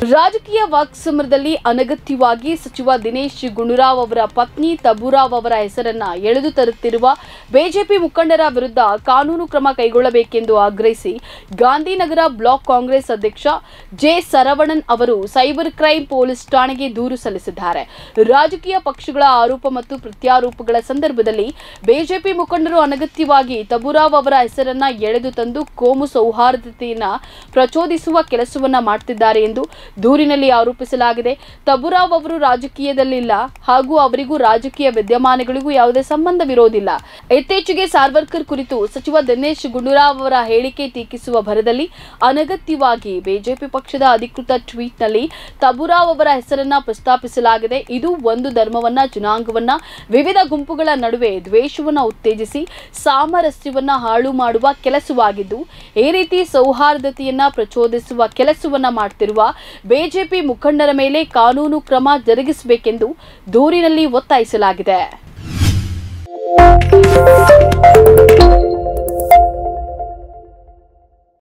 ರಾಜಕೀಯ ವಾಕ್ಸಮರದಲ್ಲಿ ಅನಗತ್ಯವಾಗಿ ಸಚಿವ ದಿನೇಶ್ ಗುಂಡೂರಾವ್ ಅವರ ಪತ್ನಿ ತಬೂರಾವ್ ಅವರ ಹೆಸರನ್ನ ಎಳೆದು ತರುತ್ತಿರುವ ಬಿಜೆಪಿ ಮುಖಂಡರ ವಿರುದ್ಧ ಕಾನೂನು ಕ್ರಮ ಕೈಗೊಳ್ಳಬೇಕೆಂದು ಆಗ್ರಹಿಸಿ ಗಾಂಧಿನಗರ ಬ್ಲಾಕ್ ಕಾಂಗ್ರೆಸ್ ಅಧ್ಯಕ್ಷ ಜೆ ಸರವಣನ್ ಅವರು ಸೈಬರ್ ಕ್ರೈಂ ಪೊಲೀಸ್ ಠಾಣೆಗೆ ದೂರು ಸಲ್ಲಿಸಿದ್ದಾರೆ. ರಾಜಕೀಯ ಪಕ್ಷಗಳ ಆರೋಪ ಮತ್ತು ಪ್ರತ್ಯಾರೋಪಗಳ ಸಂದರ್ಭದಲ್ಲಿ ಬಿಜೆಪಿ ಮುಖಂಡರು ಅನಗತ್ಯವಾಗಿ ತಬೂರಾವ್ ಅವರ ಹೆಸರನ್ನ ಎಳೆದು ತಂದು ಕೋಮು ಸೌಹಾರ್ದತೆಯನ್ನು ಪ್ರಚೋದಿಸುವ ಕೆಲಸವನ್ನ ಮಾಡುತ್ತಿದ್ದಾರೆ ಎಂದು ದೂರಿನಲ್ಲಿ ಆರೋಪಿಸಲಾಗಿದೆ. ತಬೂರಾವ್ ಅವರು ರಾಜಕೀಯದಲ್ಲಿಲ್ಲ ಹಾಗೂ ಅವರಿಗೂ ರಾಜಕೀಯ ವಿದ್ಯಮಾನಗಳಿಗೂ ಯಾವುದೇ ಸಂಬಂಧವಿರೋದಿಲ್ಲ. ಇತ್ತೀಚೆಗೆ ಸಾರ್ವರ್ಕರ್ ಕುರಿತು ಸಚಿವ ದಿನೇಶ್ ಗುಂಡೂರಾವ್ ಅವರ ಹೇಳಿಕೆ ಟೀಕಿಸುವ ಭರದಲ್ಲಿ ಅನಗತ್ಯವಾಗಿ ಬಿಜೆಪಿ ಪಕ್ಷದ ಅಧಿಕೃತ ಟ್ವೀಟ್ನಲ್ಲಿ ತಬೂರಾವ್ ಅವರ ಹೆಸರನ್ನ ಪ್ರಸ್ತಾಪಿಸಲಾಗಿದೆ. ಇದು ಒಂದು ಧರ್ಮವನ್ನ, ಜನಾಂಗವನ್ನ, ವಿವಿಧ ಗುಂಪುಗಳ ನಡುವೆ ದ್ವೇಷವನ್ನ ಉತ್ತೇಜಿಸಿ ಸಾಮರಸ್ಯವನ್ನ ಹಾಳು ಮಾಡುವ ಕೆಲಸವಾಗಿದ್ದು, ಈ ರೀತಿ ಸೌಹಾರ್ದತೆಯನ್ನ ಪ್ರಚೋದಿಸುವ ಕೆಲಸವನ್ನ ಮಾಡುತ್ತಿರುವ ಬಿಜೆಪಿ ಮುಖಂಡರ ಮೇಲೆ ಕಾನೂನು ಕ್ರಮ ಜರುಗಿಸಬೇಕೆಂದು ದೂರಿನಲ್ಲಿ ಒತ್ತಾಯಿಸಲಾಗಿದೆ.